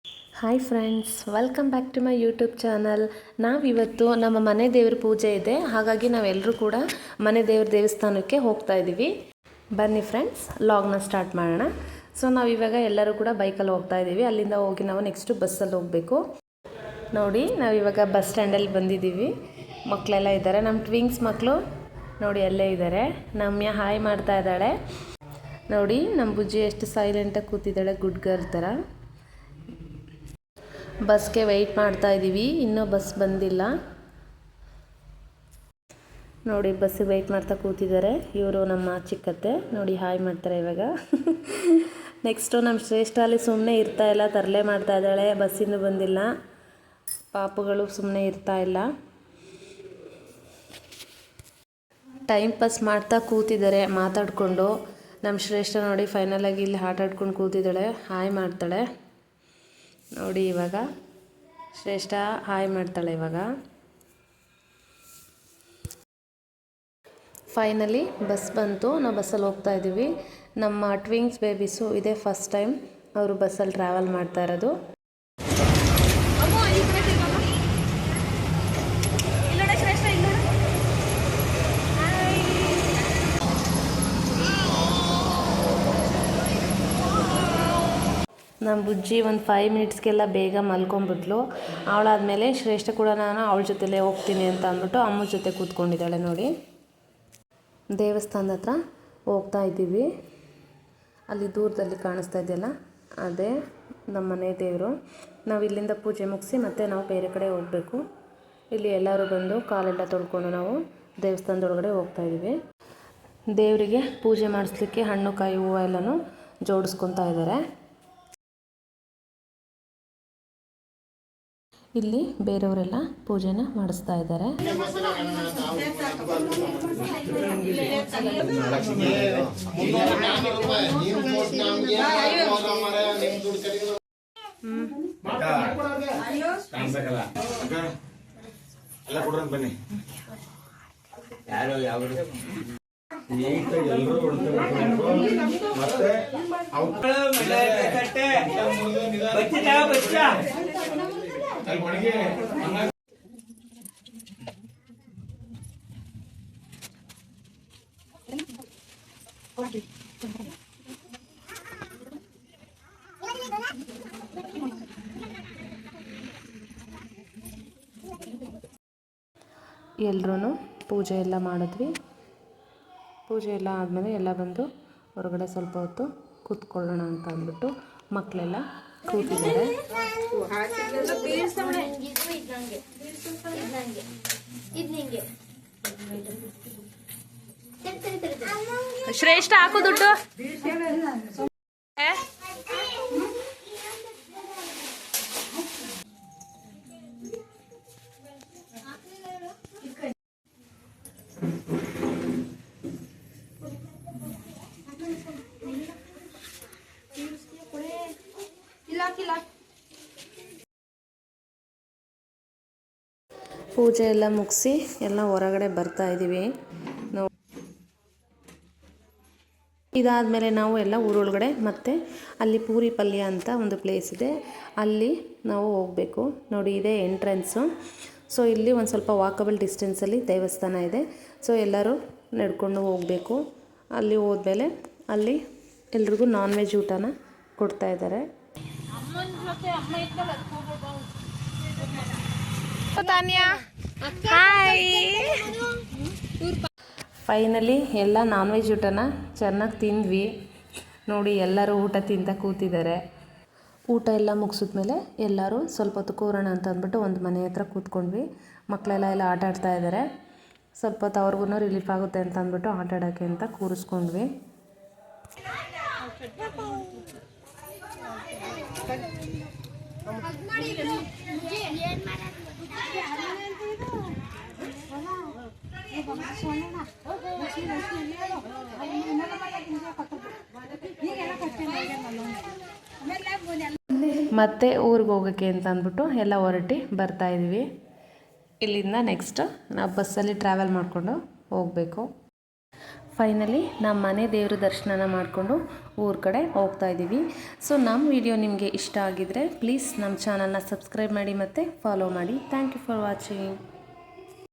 Hi friends, welcome back to my YouTube channel. ನಾವಿವತ್ತು ನಮ್ಮ ಮನೆ ದೇವ್ರ ಪೂಜೆ ಇದೆ, ಹಾಗಾಗಿ ನಾವೆಲ್ಲರೂ ಕೂಡ ಮನೆ ದೇವ್ರ ದೇವಸ್ಥಾನಕ್ಕೆ ಹೋಗ್ತಾ ಇದ್ದೀವಿ. ಬನ್ನಿ ಫ್ರೆಂಡ್ಸ್, ಲಾಗ್ನ ಸ್ಟಾರ್ಟ್ ಮಾಡೋಣ. ಸೊ ನಾವಿವಾಗ ಎಲ್ಲರೂ ಕೂಡ ಬೈಕಲ್ಲಿ ಹೋಗ್ತಾ ಇದ್ದೀವಿ. ಅಲ್ಲಿಂದ ಹೋಗಿ ನಾವು ನೆಕ್ಸ್ಟು ಬಸ್ಸಲ್ಲಿ ಹೋಗಬೇಕು. ನೋಡಿ, ನಾವಿವಾಗ ಬಸ್ ಸ್ಟ್ಯಾಂಡಲ್ಲಿ ಬಂದಿದ್ದೀವಿ. ಮಕ್ಕಳೆಲ್ಲ ಇದ್ದಾರೆ, ನಮ್ಮ ಟ್ವಿಂಗ್ಸ್ ಮಕ್ಕಳು ನೋಡಿ ಅಲ್ಲೇ ಇದ್ದಾರೆ. ನಮ್ಯ ಹಾಯ್ ಮಾಡ್ತಾ ಇದ್ದಾಳೆ. ನೋಡಿ, ನಮ್ಮ ಬುಜ್ಜಿ ಎಷ್ಟು ಸೈಲೆಂಟಾಗಿ ಕೂತಿದ್ದಾಳೆ, ಗುಡ್ ಗರ್ಲ್ ಥರ. ಬಸ್ಗೆ ವೆಯ್ಟ್ ಮಾಡ್ತಾ ಇದ್ದೀವಿ, ಇನ್ನೂ ಬಸ್ ಬಂದಿಲ್ಲ. ನೋಡಿ, ಬಸ್ಸಿಗೆ ವೆಯ್ಟ್ ಮಾಡ್ತಾ ಕೂತಿದ್ದಾರೆ. ಇವರು ನಮ್ಮ ಚಿಕ್ಕತ್ತೆ ನೋಡಿ ಹಾಯ್ ಮಾಡ್ತಾರೆ ಇವಾಗ. ನೆಕ್ಸ್ಟು ನಮ್ಮ ಶ್ರೇಷ್ಠ ಅಲ್ಲಿ ಸುಮ್ಮನೆ ಇರ್ತಾ ಇಲ್ಲ, ತರಲೆ ಮಾಡ್ತಾ ಇದ್ದಾಳೆ. ಬಸ್ಸಿಂದ ಬಂದಿಲ್ಲ, ಪಾಪುಗಳು ಸುಮ್ಮನೆ ಇರ್ತಾ ಇಲ್ಲ. ಟೈಮ್ ಪಾಸ್ ಮಾಡ್ತಾ ಕೂತಿದ್ದಾರೆ ಮಾತಾಡಿಕೊಂಡು. ನಮ್ಮ ಶ್ರೇಷ್ಠ ನೋಡಿ ಫೈನಲಾಗಿ ಇಲ್ಲಿ ಆಟ ಆಡ್ಕೊಂಡು ಕೂತಿದ್ದಾಳೆ, ಹಾಯ್ ಮಾಡ್ತಾಳೆ. ನೋಡಿ ಇವಾಗ ಶ್ರೇಷ್ಠ ಹಾಯ್ ಮಾಡ್ತಾಳೆ. ಇವಾಗ ಫೈನಲಿ ಬಸ್ ಬಂತು, ನಾವು ಬಸ್ಸಲ್ಲಿ ಹೋಗ್ತಾ ಇದ್ದೀವಿ. ನಮ್ಮ ಟ್ವಿಂಗ್ಸ್ ಬೇಬೀಸು ಇದೇ ಫಸ್ಟ್ ಟೈಮ್ ಅವರು ಬಸ್ಸಲ್ಲಿ ಟ್ರಾವೆಲ್ ಮಾಡ್ತಾ ಇರೋದು. ನಮ್ಮ ಬುಜ್ಜಿ ಒಂದು 5 ಮಿನಿಟ್ಸ್ಗೆಲ್ಲ ಬೇಗ ಮಲ್ಕೊಂಬಿಟ್ಲು. ಅವಳಾದಮೇಲೆ ಶ್ರೇಷ್ಠ ಕೂಡ ನಾನು ಅವಳ ಜೊತೆಲೇ ಹೋಗ್ತೀನಿ ಅಂತ ಅಂದ್ಬಿಟ್ಟು ಅಮ್ಮ ಜೊತೆ ಕೂತ್ಕೊಂಡಿದ್ದಾಳೆ. ನೋಡಿ, ದೇವಸ್ಥಾನದ ಹತ್ರ ಹೋಗ್ತಾ ಇದ್ದೀವಿ. ಅಲ್ಲಿ ದೂರದಲ್ಲಿ ಕಾಣಿಸ್ತಾ ಇದೆಯಲ್ಲ, ಅದೇ ನಮ್ಮ ಮನೆ ದೇವರು. ನಾವು ಇಲ್ಲಿಂದ ಪೂಜೆ ಮುಗಿಸಿ ಮತ್ತೆ ನಾವು ಬೇರೆ ಕಡೆ ಹೋಗಬೇಕು. ಇಲ್ಲಿ ಎಲ್ಲರೂ ಬಂದು ಕಾಲೆಲ್ಲ ತೊಳ್ಕೊಂಡು ನಾವು ದೇವಸ್ಥಾನದೊಳಗಡೆ ಹೋಗ್ತಾ ಇದ್ದೀವಿ. ದೇವರಿಗೆ ಪೂಜೆ ಮಾಡಿಸ್ಲಿಕ್ಕೆ ಹಣ್ಣು ಕಾಯಿ ಹೂವು ಎಲ್ಲನೂ ಜೋಡಿಸ್ಕೊತಾ ಇದ್ದಾರೆ. ಇಲ್ಲಿ ಬೇರೆಯವರೆಲ್ಲ ಪೂಜೆನ ಮಾಡಿಸ್ತಾ ಇದ್ದಾರೆ. ಎಲ್ಲರೂ ಪೂಜೆ ಎಲ್ಲ ಮಾಡಿದ್ವಿ. ಪೂಜೆ ಎಲ್ಲ ಆದಮೇಲೆ ಎಲ್ಲ ಬಂದು ಹೊರಗಡೆ ಸ್ವಲ್ಪ ಹೊತ್ತು ಕೂತ್ಕೊಳ್ಳೋಣ ಅಂತ ಅಂದ್ಬಿಟ್ಟು ಮಕ್ಕಳೆಲ್ಲ ಕೂತಿದ್ದಾರೆ. ಶ್ರೇಷ್ಠ ಹಾಕು ದುಡ್ಡು. ಪೂಜೆ ಎಲ್ಲ ಮುಗಿಸಿ ಎಲ್ಲ ಹೊರಗಡೆ ಬರ್ತಾ ಇದ್ದೀವಿ. ಇದಾದಮೇಲೆ ನಾವು ಎಲ್ಲ ಊರೊಳಗಡೆ ಮತ್ತೆ ಅಲ್ಲಿ ಪೂರಿ ಪಲ್ಯ ಅಂತ ಒಂದು ಪ್ಲೇಸ್ ಇದೆ, ಅಲ್ಲಿ ನಾವು ಹೋಗಬೇಕು. ನೋಡಿ, ಇದೇ ಎಂಟ್ರೆನ್ಸು. ಸೊ ಇಲ್ಲಿ ಒಂದು ಸ್ವಲ್ಪ ವಾಕಬಲ್ ಡಿಸ್ಟೆನ್ಸಲ್ಲಿ ದೇವಸ್ಥಾನ ಇದೆ. ಸೊ ಎಲ್ಲರೂ ನಡ್ಕೊಂಡು ಹೋಗಬೇಕು. ಅಲ್ಲಿ ಹೋದ್ಮೇಲೆ ಅಲ್ಲಿ ಎಲ್ರಿಗೂ ನಾನ್ ವೆಜ್ ಊಟನ ಕೊಡ್ತಾ ಇದ್ದಾರೆ. ಫೈನಲಿ ಎಲ್ಲ ನಾನ್ ವೆಜ್ ಊಟನ ಚೆನ್ನಾಗಿ ತಿಂದ್ವಿ. ನೋಡಿ, ಎಲ್ಲರೂ ಊಟ ತಿಂತ ಕೂತಿದ್ದಾರೆ. ಊಟ ಎಲ್ಲ ಮುಗಿಸಿದ್ಮೇಲೆ ಎಲ್ಲರೂ ಸ್ವಲ್ಪ ಹೊತ್ತು ಕೂರೋಣ ಅಂತ ಅಂದ್ಬಿಟ್ಟು ಒಂದು ಮನೆ ಹತ್ರ ಕೂತ್ಕೊಂಡ್ವಿ. ಮಕ್ಕಳೆಲ್ಲ ಆಟ ಆಡ್ತಾ ಇದ್ದಾರೆ. ಸ್ವಲ್ಪ ಹೊತ್ತು ಅವ್ರಿಗೂ ರಿಲೀಫ್ ಆಗುತ್ತೆ ಅಂತ ಅಂದ್ಬಿಟ್ಟು ಆಟ ಆಡೋಕ್ಕೆ ಅಂತ ಕೂರಿಸ್ಕೊಂಡ್ವಿ. ಮತ್ತೆ ಊರಿಗೆ ಹೋಗೋಕ್ಕೆ ಅಂತ ಅಂದ್ಬಿಟ್ಟು ಎಲ್ಲ ಹೊರಟಿ ಬರ್ತಾಯಿದ್ದೀವಿ. ಇಲ್ಲಿಂದ ನೆಕ್ಸ್ಟ್ ನಾವು ಬಸ್ಸಲ್ಲಿ ಟ್ರಾವೆಲ್ ಮಾಡಿಕೊಂಡು ಹೋಗಬೇಕು. ಫೈನಲಿ ನಮ್ಮ ಮನೆ ದೇವ್ರ ದರ್ಶನ ಮಾಡಿಕೊಂಡು ಊರ ಕಡೆ ಹೋಗ್ತಾ ಇದ್ದೀವಿ. ಸೊ ನಮ್ಮ ವಿಡಿಯೋ ನಿಮಗೆ ಇಷ್ಟ ಆಗಿದರೆ ಪ್ಲೀಸ್ ನಮ್ಮ ಚಾನಲ್ನ ಸಬ್ಸ್ಕ್ರೈಬ್ ಮಾಡಿ ಮತ್ತು ಫಾಲೋ ಮಾಡಿ. Thank you for watching.